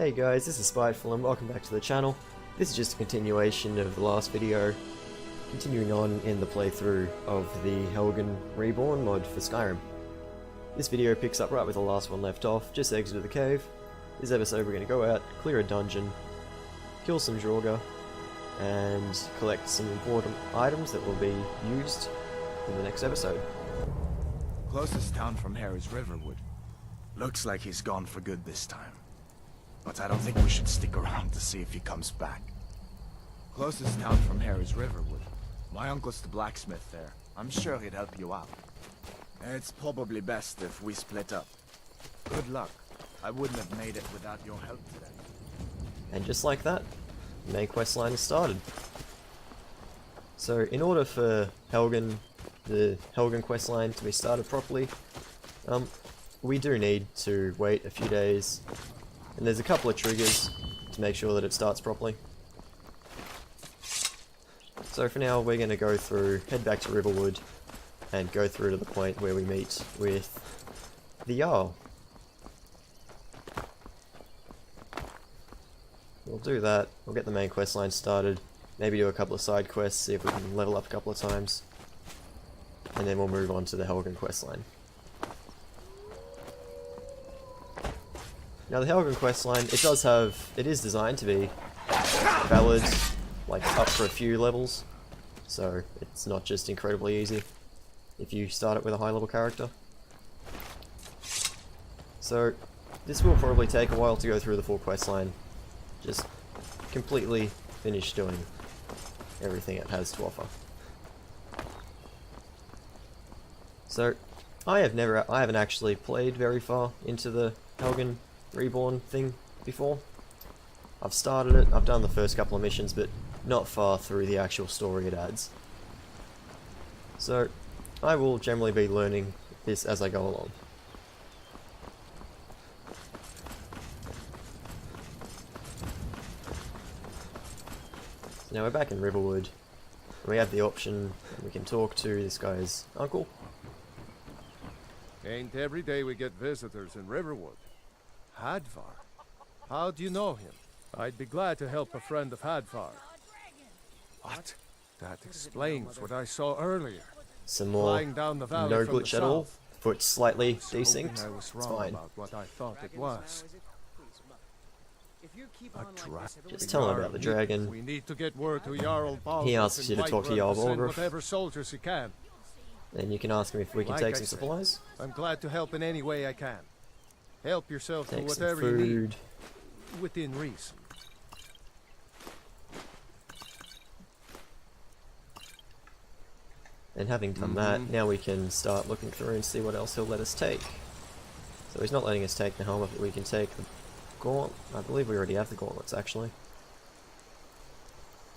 Hey guys, this is Spiteful and welcome back to the channel. This is just a continuation of the last video, continuing on in the playthrough of the Helgen Reborn mod for Skyrim. This video picks up right where the last one left off, just exited the cave. This episode we're going to go out, clear a dungeon, kill some Draugr, and collect some important items that will be used in the next episode. Closest town from here is Riverwood. Looks like he's gone for good this time. But I don't think we should stick around to see if he comes back. Closest town from here is Riverwood. My uncle's the blacksmith there. I'm sure he'd help you out. It's probably best if we split up. Good luck. I wouldn't have made it without your help today. And just like that, the main questline is started. So in order for the Helgen questline to be started properly, we do need to wait a few days. And there's a couple of triggers to make sure that it starts properly. So for now we're going to go through, head back to Riverwood, and go through to the point where we meet with the Jarl. We'll do that, we'll get the main quest line started, maybe do a couple of side quests, see if we can level up a couple of times, and then we'll move on to the Helgen quest line. Now the Helgen questline, it is designed to be valid, like up for a few levels, so it's not just incredibly easy if you start it with a high level character. So this will probably take a while to go through the full questline, just completely finish doing everything it has to offer. So I haven't actually played very far into the Helgen Reborn thing before. I've started it, I've done the first couple of missions, but not far through the actual story it adds. So I will generally be learning this as I go along. So now we're back in Riverwood. We have the option, we can talk to this guy's uncle. Ain't every day we get visitors in Riverwood. Hadvar? How do you know him? I'd be glad to help a friend of Hadvar. What? That explains what I saw earlier. Some more Down the valley no from the glitch at all. south. Foot slightly I was hoping desynced. I was It's wrong fine. about what I thought it was. Just tell him about the dragon. We need to get word to Jarl Baldur. He asks you to talk to Jarl Baldur. Whatever soldiers he can. Then you can ask him if we can Like take I some said, supplies. I'm glad to help in any way I can. Help yourself to Take some whatever you need, food. within reason. And having done that, now we can start looking through and see what else he'll let us take. So he's not letting us take the helmet, but we can take the gauntlet. I believe we already have the gauntlets, actually.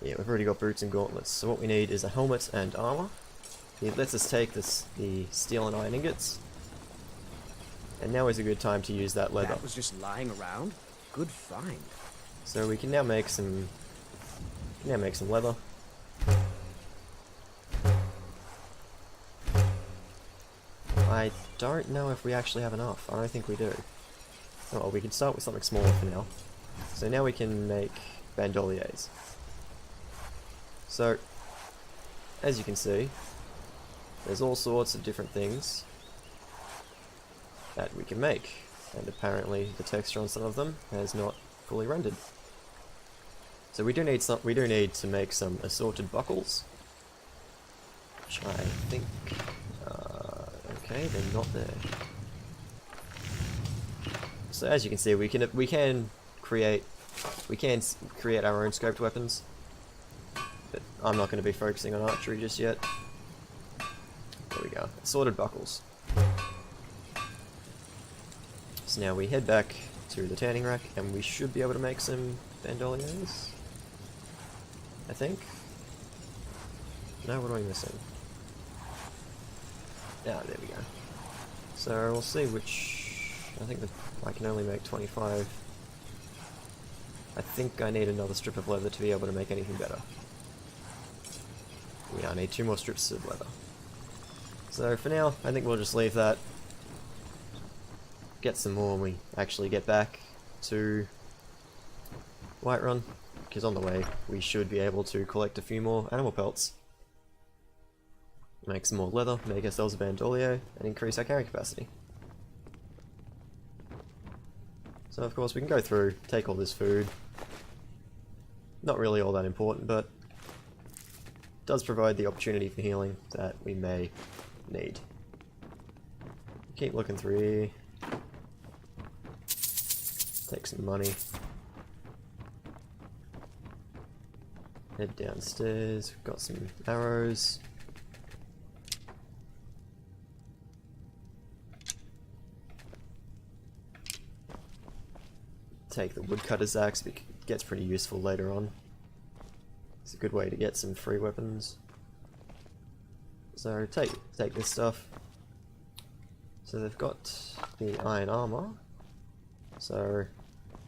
Yeah, we've already got boots and gauntlets. So what we need is a helmet and armor. He lets us take the steel and iron ingots. And now is a good time to use that leather. That was just lying around? Good find. So we can now make some leather. I don't know if we actually have enough. I don't think we do. Oh, well, we can start with something smaller for now. So now we can make bandoliers. So, as you can see, there's all sorts of different things that we can make. And apparently the texture on some of them has not fully rendered. So we do need to make some assorted buckles. Which I think okay, they're not there. So as you can see, we can create our own scoped weapons, but I'm not going to be focusing on archery just yet. There we go, assorted buckles. So now we head back to the tanning rack, and we should be able to make some bandoliers, I think. No, what am I missing? Yeah, there we go. So we'll see which. I think I can only make 25. I think I need another strip of leather to be able to make anything better. Yeah, I need 2 more strips of leather. So for now, I think we'll just leave that. Get some more when we actually get back to Whiterun, because on the way we should be able to collect a few more animal pelts. Make some more leather, make ourselves a bandolier, and increase our carrying capacity. So of course we can go through, take all this food. Not really all that important, but does provide the opportunity for healing that we may need. Keep looking through here. Take some money. Head downstairs, we've got some arrows. Take the woodcutter's axe, it gets pretty useful later on. It's a good way to get some free weapons. So take this stuff. So they've got the iron armor. So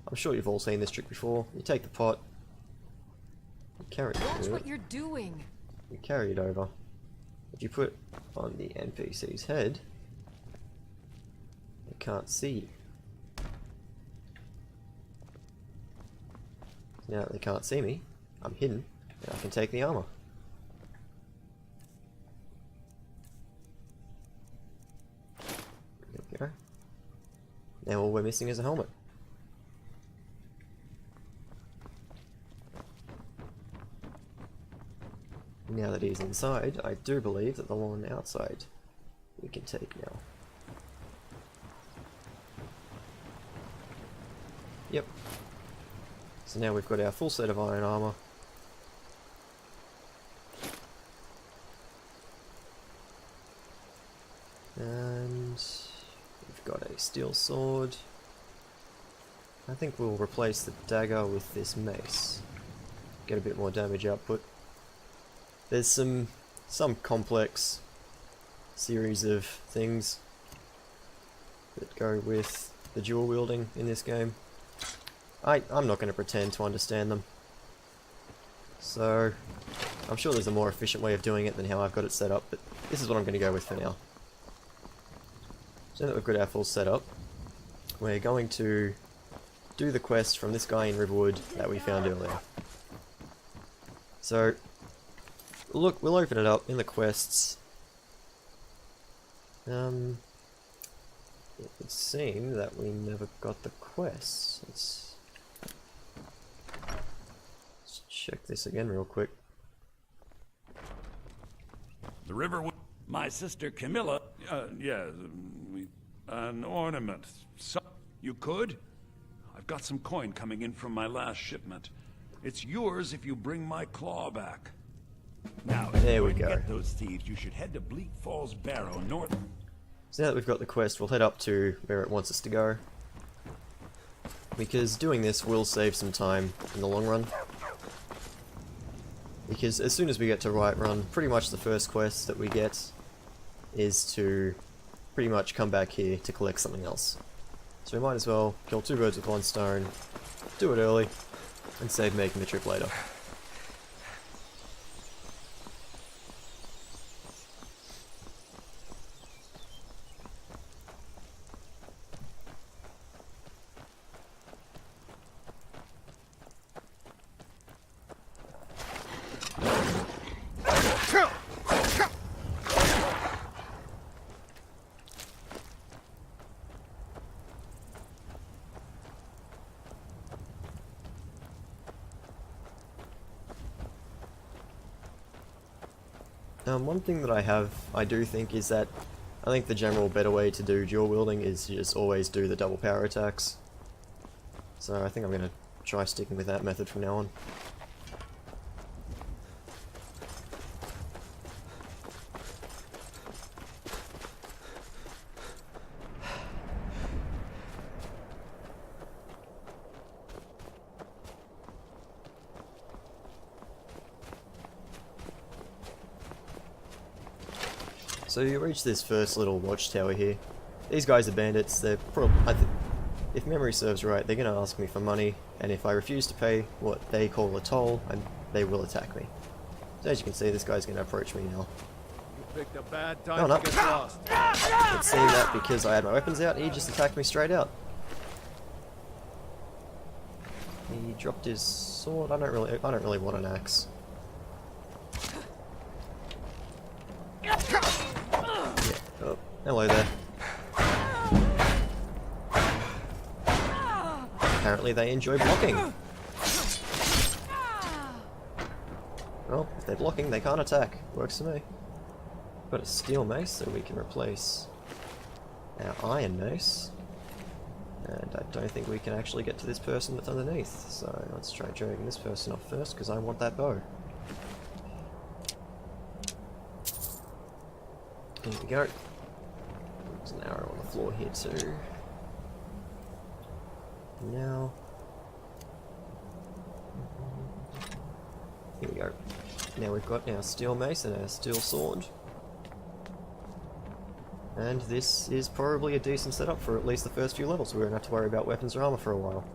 I'm sure you've all seen this trick before. You take the pot, you carry it. Watch what you're doing. You carry it over. If you put on the NPC's head, they can't see you. Now that they can't see me, I'm hidden, and I can take the armor. There we go. Now all we're missing is a helmet. Now that he's inside, I do believe that the one outside we can take now. Yep. So now we've got our full set of iron armor. And we've got a steel sword. I think we'll replace the dagger with this mace. Get a bit more damage output. There's some complex series of things that go with the dual wielding in this game. I'm not going to pretend to understand them. So, I'm sure there's a more efficient way of doing it than how I've got it set up, but this is what I'm going to go with for now. So now that we've got our full setup, we're going to do the quest from this guy in Riverwood that we found earlier. So, look, we'll open it up in the quests. It would seem that we never got the quests. Let's check this again real quick. The river. My sister Camilla. An ornament. You could? I've got some coin coming in from my last shipment. It's yours if you bring my claw back. Now, if there you're we going to go. get those thieves, you should head to Bleak Falls Barrow, north. So now that we've got the quest, we'll head up to where it wants us to go. Because doing this will save some time in the long run. Because as soon as we get to Whiterun, pretty much the first quest that we get is to pretty much come back here to collect something else. So we might as well kill two birds with one stone, do it early, and save making the trip later. One thing that I do think is that I think the general better way to do dual wielding is to just always do the double power attacks. So I think I'm going to try sticking with that method from now on. So you reach this first little watchtower here. These guys are bandits. They're probably, if memory serves right, they're going to ask me for money, and if I refuse to pay what they call a toll, they will attack me. So as you can see, this guy's going to approach me now. You picked a bad time to get lost. Let's see that because I had my weapons out, he just attacked me straight out. He dropped his sword. I don't really want an axe. Yeah. Oh, hello there. Apparently they enjoy blocking. Well, if they're blocking, they can't attack. Works for me. Got a steel mace, so we can replace our iron mace. And I don't think we can actually get to this person that's underneath, so let's try dragging this person off first, because I want that bow. Here we go. There's an arrow on the floor here too. Now... here we go. Now we've got our steel mace and our steel sword. And this is probably a decent setup for at least the first few levels. We won't have to worry about weapons or armor for a while.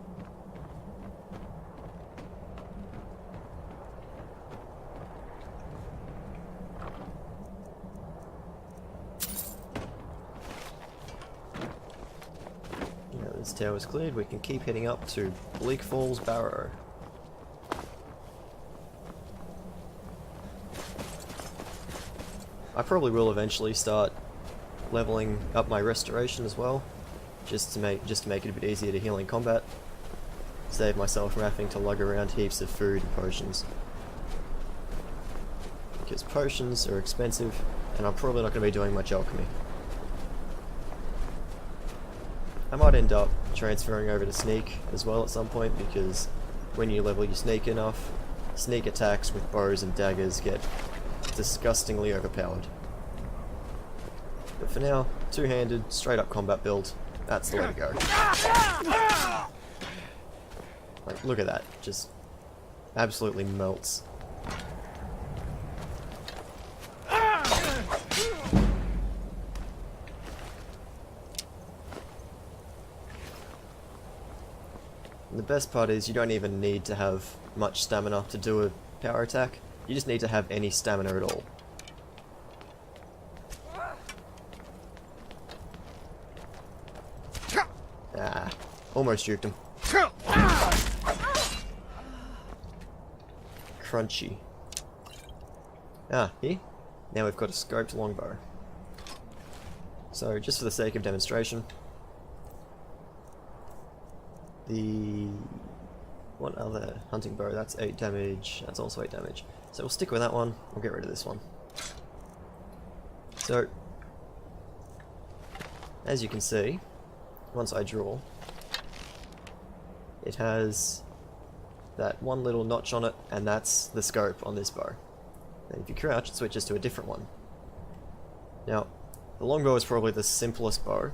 Now this tower's cleared, we can keep heading up to Bleak Falls Barrow. I probably will eventually start leveling up my restoration as well, just to make it a bit easier to heal in combat. Save myself from having to lug around heaps of food and potions. Because potions are expensive, and I'm probably not going to be doing much alchemy. I might end up transferring over to sneak as well at some point, because when you level your sneak enough, sneak attacks with bows and daggers get disgustingly overpowered. But for now, two-handed, straight-up combat build, that's the way to go. Like, look at that, just absolutely melts. And the best part is you don't even need to have much stamina to do a power attack, you just need to have any stamina at all. Ah, almost juked him. Crunchy. Ah, here. Now we've got a scoped longbow. So, just for the sake of demonstration, the one other hunting bow, that's 8 damage, that's also 8 damage. So we'll stick with that one, we'll get rid of this one. So, as you can see, once I draw, it has that one little notch on it, and that's the scope on this bow. And if you crouch, it switches to a different one. Now, the longbow is probably the simplest bow,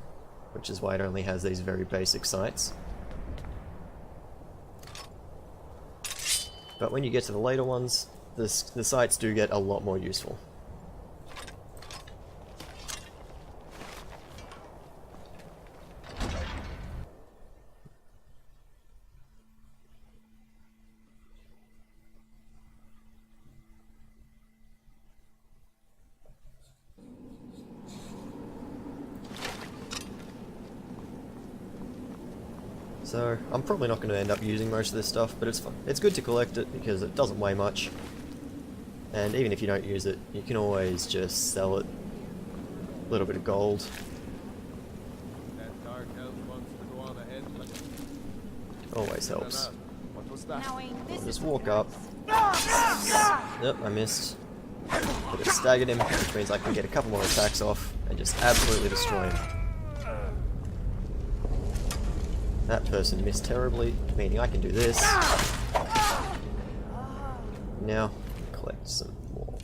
which is why it only has these very basic sights. But when you get to the later ones, the sights do get a lot more useful. So, I'm probably not going to end up using most of this stuff, but it's fun. It's good to collect it because it doesn't weigh much. And even if you don't use it, you can always just sell it. A little bit of gold. That dark elf wants to go on ahead, but Always helps. what was that? I'll just walk up. Yep, I missed. But it staggered him, which means I can get a couple more attacks off and just absolutely destroy him. That person missed terribly, meaning I can do this. Now, collect some more.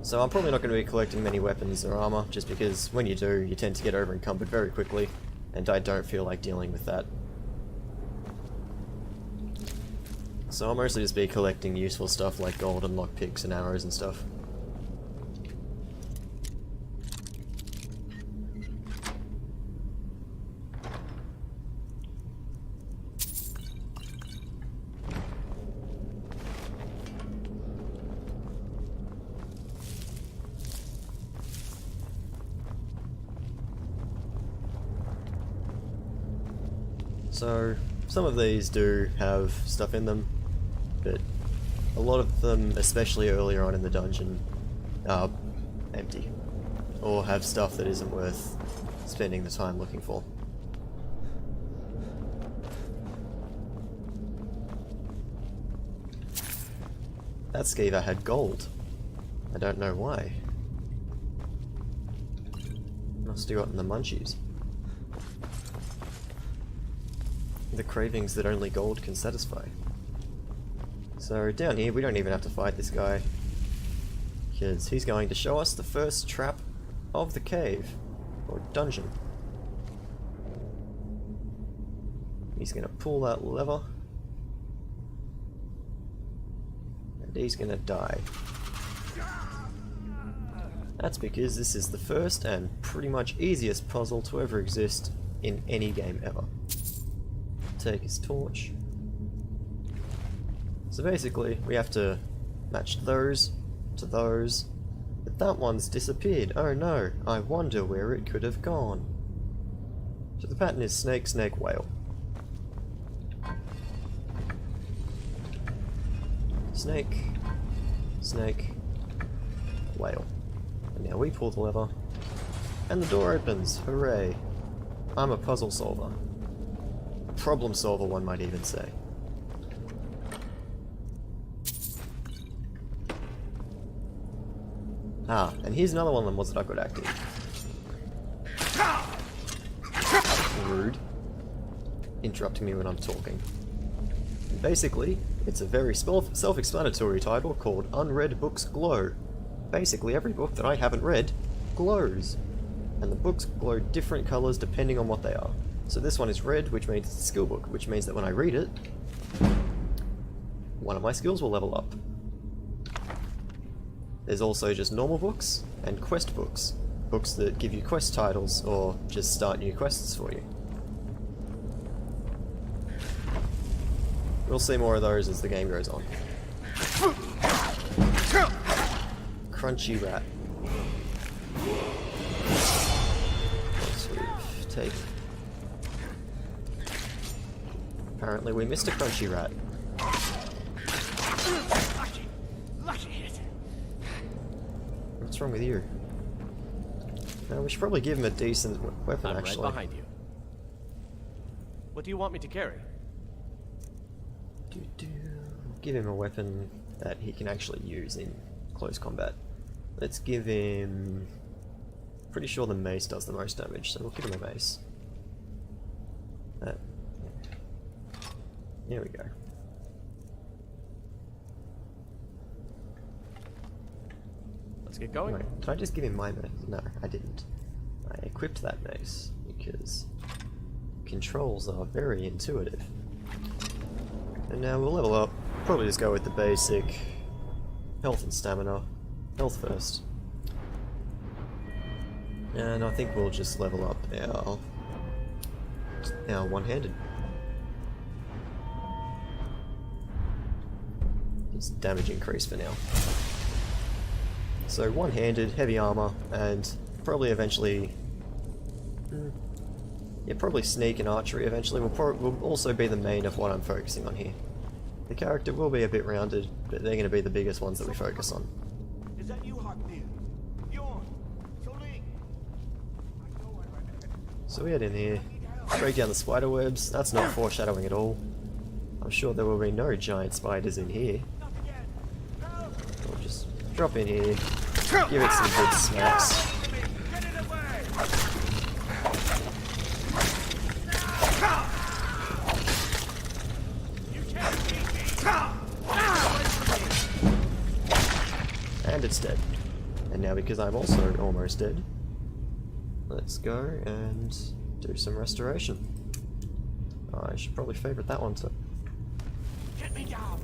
So I'm probably not going to be collecting many weapons or armor, just because when you do, you tend to get over encumbered very quickly, and I don't feel like dealing with that. So I'll mostly just be collecting useful stuff like gold and lockpicks and arrows and stuff. So, Some of these do have stuff in them, but a lot of them, especially earlier on in the dungeon, are empty, or have stuff that isn't worth spending the time looking for. That skeever had gold. I don't know why. Must have gotten the munchies. The cravings that only gold can satisfy. So down here we don't even have to fight this guy, because he's going to show us the first trap of the cave, or dungeon. He's going to pull that lever, and he's going to die. That's because this is the first and pretty much easiest puzzle to ever exist in any game ever. Take his torch. So basically, we have to match those to those, but that one's disappeared. Oh no, I wonder where it could have gone. So the pattern is snake, snake, whale. Snake, snake, whale. And now we pull the lever, and the door opens. Hooray! I'm a puzzle solver. A problem solver, one might even say. Ah, and here's another one of them was that I've got active. Rude. Interrupting me when I'm talking. And basically, it's a very self-explanatory title called Unread Books Glow. Basically, every book that I haven't read glows. And the books glow different colours depending on what they are. So this one is red, which means it's a skill book, which means that when I read it, one of my skills will level up. There's also just normal books and quest books. Books that give you quest titles or just start new quests for you. We'll see more of those as the game goes on. Crunchy rat. Let's take. Apparently we missed a crunchy rat. What's wrong with you? We should probably give him a decent weapon, I'm actually. right behind you. What do you want me to carry? Give him a weapon that he can actually use in close combat. Let's give him... Pretty sure the mace does the most damage, so we'll give him a mace. There we go. Let's get going. Wait, did I just give him my mace? No, I didn't. I equipped that mace because controls are very intuitive. And now we'll level up. Probably just go with the basic health and stamina. Health first. And I think we'll just level up our one-handed. Just damage increase for now. So one-handed, heavy armor, and probably eventually... yeah, probably sneak and archery eventually will also be the main of what I'm focusing on here. The character will be a bit rounded, but they're going to be the biggest ones that we focus on. Is that you, Harknir? Bjorn? Soling? So we head in here, break down the spider webs. That's not foreshadowing at all. I'm sure there will be no giant spiders in here. We'll just drop in here, give it some good smacks. And it's dead. And now because I'm also almost dead, let's go and do some restoration. I should probably favourite that one too. Get me down!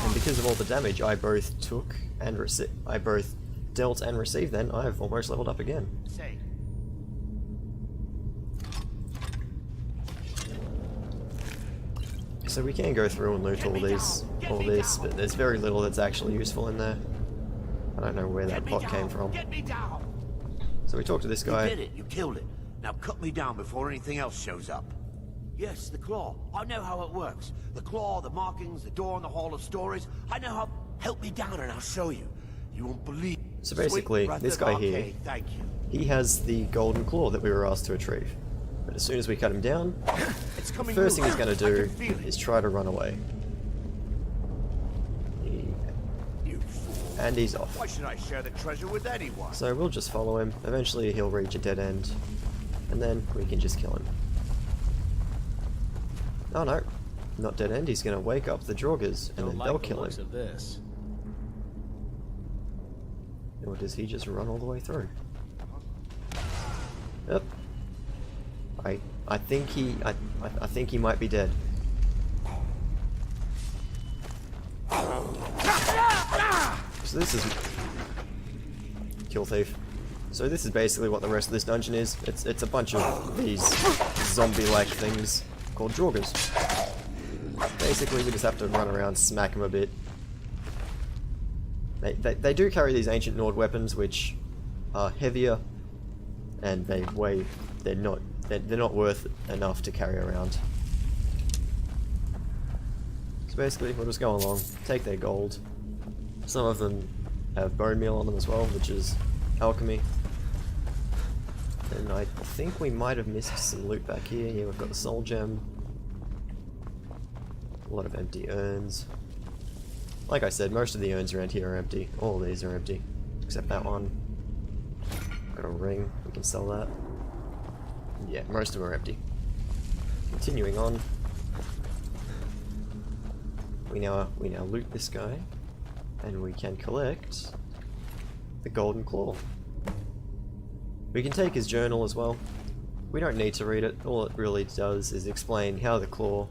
And because of all the damage I both took and I both dealt and received, then I've almost leveled up again. Say. So we can go through and loot all this, but there's very little that's actually useful in there. I don't know where that pot came from. Get me down! So we talked to this You guy. did it. You killed it. Now cut me down before anything else shows up. Yes, the claw. I know how it works. The claw, the markings, the door in the Hall of Stories. I know how... Help me down and I'll show you. You won't believe... So basically, Sweet this breath guy of here, arcade, thank you. he has the golden claw that we were asked to retrieve. But as soon as we cut him down, It's the coming first thing loose. he's going to I do can feel it. is try to run away. You fool. And he's off. Why should I share the treasure with anyone? So we'll just follow him. Eventually he'll reach a dead end. And then we can just kill him. Oh no, not dead end. He's going to wake up the Draugrs and then they'll kill him. Of this. Or does he just run all the way through? Yep. I think he might be dead. So this is kill thief. So this is basically what the rest of this dungeon is. It's a bunch of these zombie-like things called Draugrs. Basically, we just have to run around, smack them a bit. They do carry these ancient Nord weapons, which are heavier, and they're not worth enough to carry around. So basically, we'll just go along, take their gold. Some of them have bone meal on them as well, which is alchemy. And I think we might have missed some loot back here. Yeah, we've got the soul gem. A lot of empty urns. Like I said, most of the urns around here are empty. All of these are empty. Except that one. Got a ring, we can sell that. Yeah, most of them are empty. Continuing on. We now loot this guy. And we can collect the golden claw. We can take his journal as well. We don't need to read it. All it really does is explain how the claw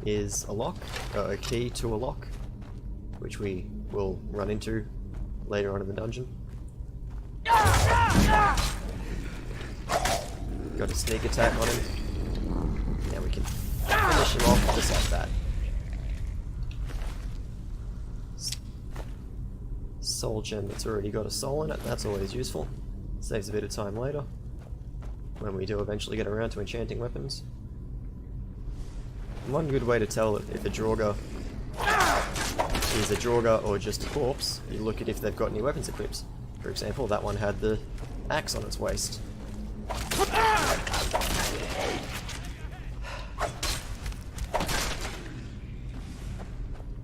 is a lock, a key to a lock, which we will run into later on in the dungeon. Got a sneak attack on him. Now we can finish him off just like that. Soul gem that's already got a soul in it, that's always useful. Saves a bit of time later, when we do eventually get around to enchanting weapons. One good way to tell if a Draugr is a Draugr or just a corpse, you look at if they've got any weapons equipped. For example, that one had the axe on its waist.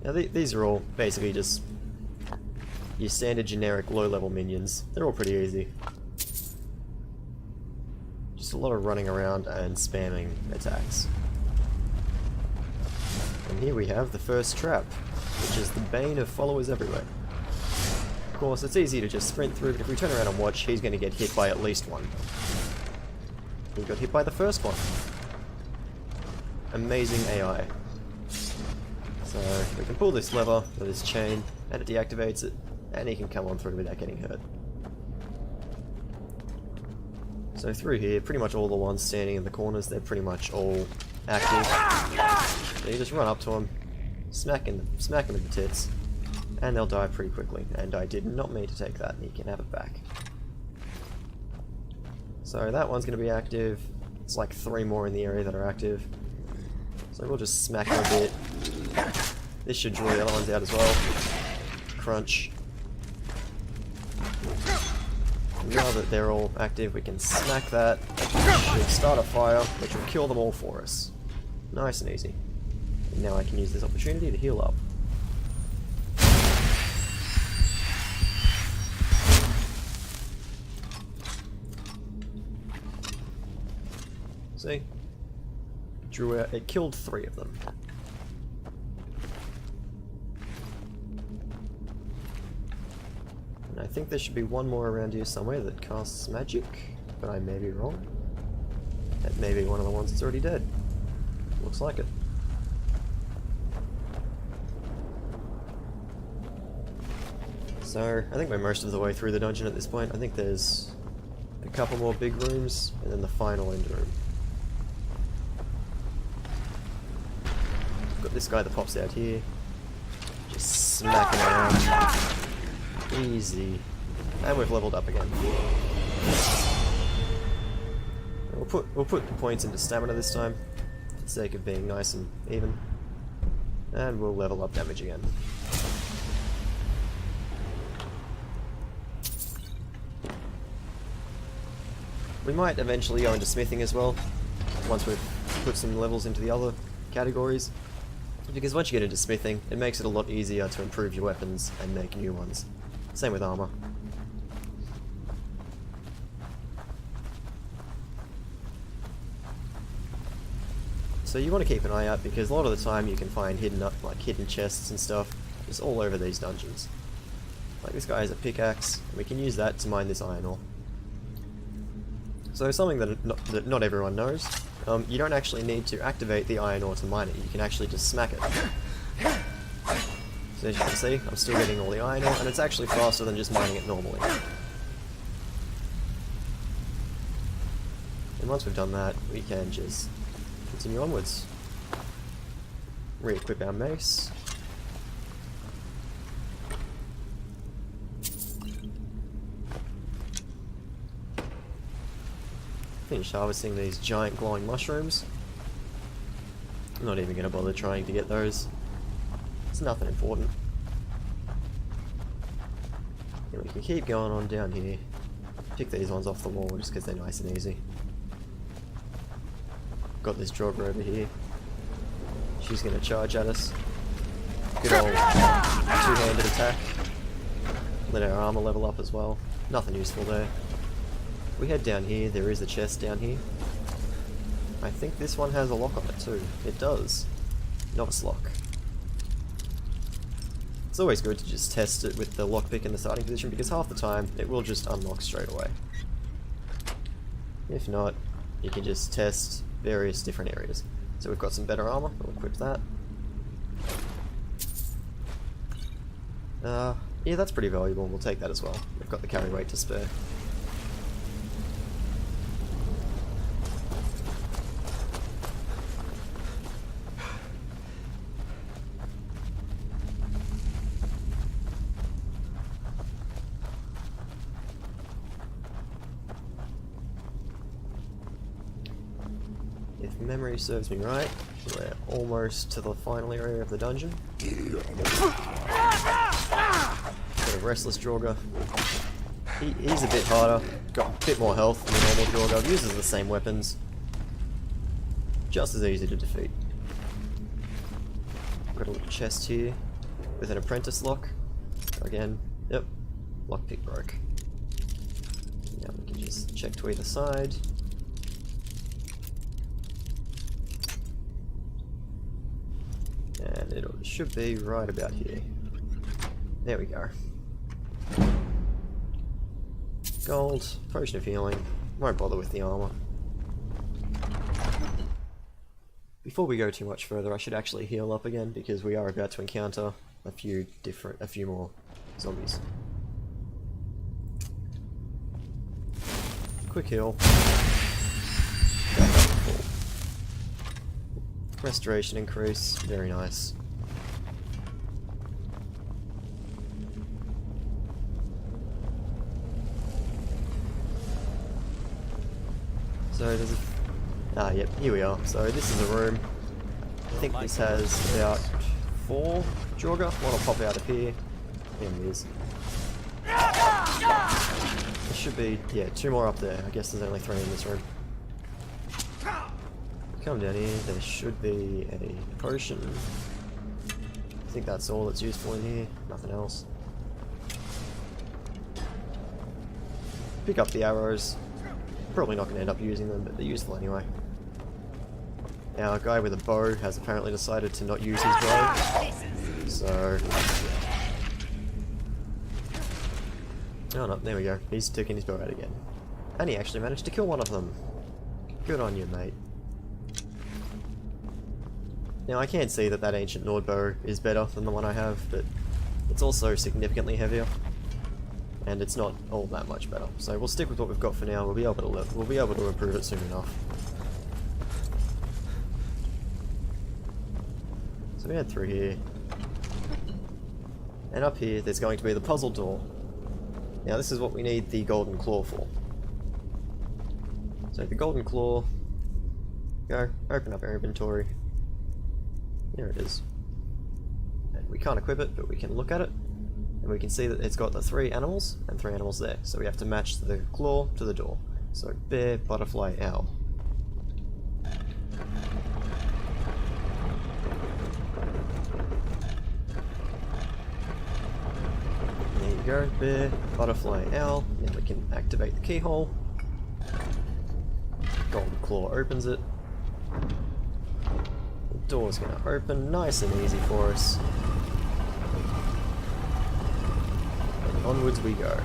Now these are all basically just your standard generic low-level minions. They're all pretty easy. Just a lot of running around and spamming attacks. And here we have the first trap, which is the bane of followers everywhere. Of course, it's easy to just sprint through, but if we turn around and watch, he's going to get hit by at least one. He got hit by the first one. Amazing AI. So we can pull this lever with this chain, and it deactivates it, and he can come on through without getting hurt. So through here, pretty much all the ones standing in the corners, they're pretty much all active. So you just run up to them, smack him in the tits, and they'll die pretty quickly. And I did not mean to take that, and you can have it back. So that one's going to be active. It's like 3 more in the area that are active. So we'll just smack him a bit. This should draw the other ones out as well. Crunch. Now that they're all active, we can smack that. Should start a fire, which will kill them all for us. Nice and easy. And now I can use this opportunity to heal up. See? Drew out, it killed 3 of them. And I think there should be one more around here somewhere that casts magic, but I may be wrong. That may be one of the ones that's already dead. Looks like it. So, I think we're most of the way through the dungeon at this point. I think there's a couple more big rooms, and then the final end room. Got this guy that pops out here. Just smacking around. Easy. And we've leveled up again. We'll put the points into stamina this time, for the sake of being nice and even. And we'll level up damage again. We might eventually go into smithing as well, once we've put some levels into the other categories. Because once you get into smithing, it makes it a lot easier to improve your weapons and make new ones. Same with armor. So you want to keep an eye out because a lot of the time you can find hidden chests and stuff just all over these dungeons. Like this guy has a pickaxe, and we can use that to mine this iron ore. So something that not everyone knows, you don't actually need to activate the iron ore to mine it, you can actually just smack it. So as you can see, I'm still getting all the iron ore, and it's actually faster than just mining it normally. And once we've done that, we can just continue onwards. Re-equip our mace. Finished harvesting these giant glowing mushrooms. I'm not even going to bother trying to get those. It's nothing important. And we can keep going on down here. Pick these ones off the wall just because they're nice and easy. Got this jogger over here. She's going to charge at us. Good old two-handed attack. Let our armor level up as well. Nothing useful there. We head down here, there is a chest down here. I think this one has a lock on it too. It does. Novice lock. It's always good to just test it with the lockpick in the starting position because half the time it will just unlock straight away. If not, you can just test various different areas. So we've got some better armor, we'll equip that. Yeah, that's pretty valuable, we'll take that as well. We've got the carry weight to spare. If memory serves me right, we're almost to the final area of the dungeon. Got a restless Draugr. He's a bit harder, got a bit more health than the normal Draugr, uses the same weapons. Just as easy to defeat. Got a little chest here with an apprentice lock. Again, yep, lockpick broke. Now we can just check to either side. And it should be right about here. There we go. Gold, potion of healing, won't bother with the armor. Before we go too much further, I should actually heal up again because we are about to encounter a few more zombies. Quick heal. Restoration increase, very nice. So there's a... yep, here we are. So this is a room. I think this has about 4 Draugr. One will pop out of here. Here it is. There should be, yeah, 2 more up there. I guess there's only 3 in this room. Come down here, there should be a potion. I think that's all that's useful in here, nothing else. Pick up the arrows. Probably not going to end up using them, but they're useful anyway. Our guy with a bow has apparently decided to not use his bow. So... oh no, there we go. He's taking his bow out again. And he actually managed to kill one of them. Good on you, mate. Now I can see that that ancient Nord bow is better than the one I have, but it's also significantly heavier, and it's not all that much better. So we'll stick with what we've got for now. We'll be able to improve it soon enough. So we head through here, and up here there's going to be the puzzle door. Now this is what we need the golden claw for. So the golden claw, go, open up our inventory. Here it is. And we can't equip it, but we can look at it. And we can see that it's got the 3 animals and 3 animals there. So we have to match the claw to the door. So bear, butterfly, owl. There you go, bear, butterfly, owl. Now we can activate the keyhole. Golden claw opens it. The door's gonna open nice and easy for us. And onwards we go.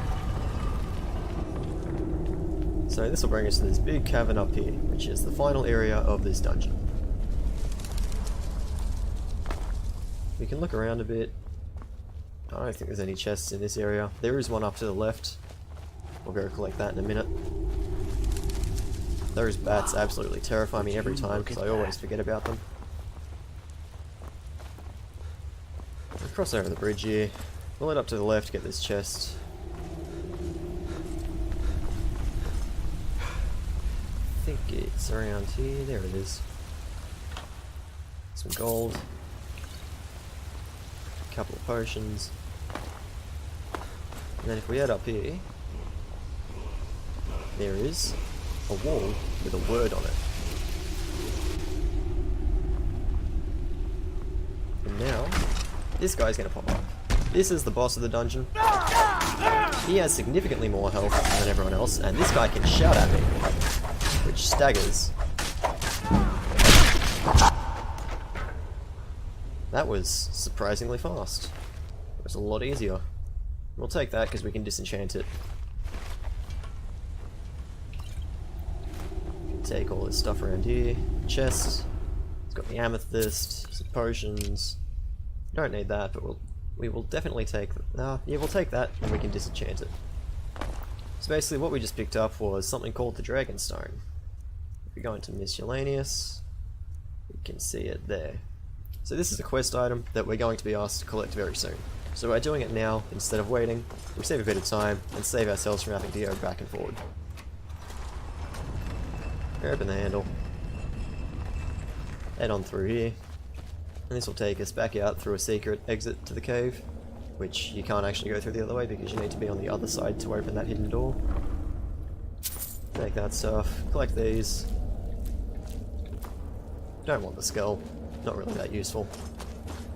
So this will bring us to this big cavern up here, which is the final area of this dungeon. We can look around a bit. I don't think there's any chests in this area. There is one up to the left. We'll go collect that in a minute. Those bats absolutely terrify me every time because I always forget about them. We'll cross over the bridge here. We'll head up to the left, get this chest. I think it's around here. There it is. Some gold. A couple of potions. And then if we head up here, there is a wall with a word on it. And now, this guy's gonna pop up. This is the boss of the dungeon. He has significantly more health than everyone else, and this guy can shout at me, which staggers. That was surprisingly fast. It was a lot easier. We'll take that because we can disenchant it. Take all this stuff around here. Chest. It's got the amethyst, some potions. Don't need that, but we will definitely take. Yeah, we'll take that and we can disenchant it. So basically, what we just picked up was something called the Dragonstone. If we go into miscellaneous, we can see it there. So this is a quest item that we're going to be asked to collect very soon. So by doing it now, instead of waiting, we save a bit of time and save ourselves from having to go back and forward. Open the handle. Head on through here. And this will take us back out through a secret exit to the cave, which you can't actually go through the other way because you need to be on the other side to open that hidden door. Take that stuff, collect these. Don't want the skull, not really that useful.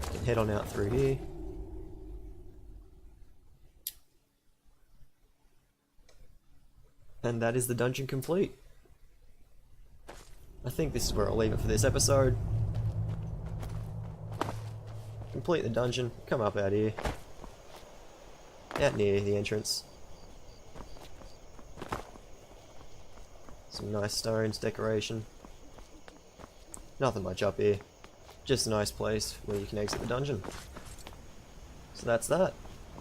You can head on out through here. And that is the dungeon complete. I think this is where I'll leave it for this episode. Complete the dungeon, come up out here. Out near the entrance. Some nice stones, decoration. Nothing much up here. Just a nice place where you can exit the dungeon. So that's that.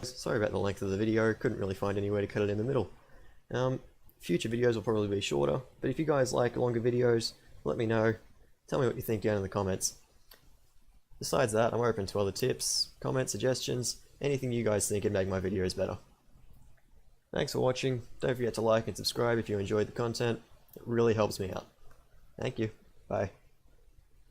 Sorry about the length of the video, couldn't really find anywhere to cut it in the middle. Future videos will probably be shorter, but if you guys like longer videos, let me know. Tell me what you think down in the comments. Besides that, I'm open to other tips, comments, suggestions, anything you guys think would make my videos better. Thanks for watching. Don't forget to like and subscribe if you enjoyed the content. It really helps me out. Thank you. Bye.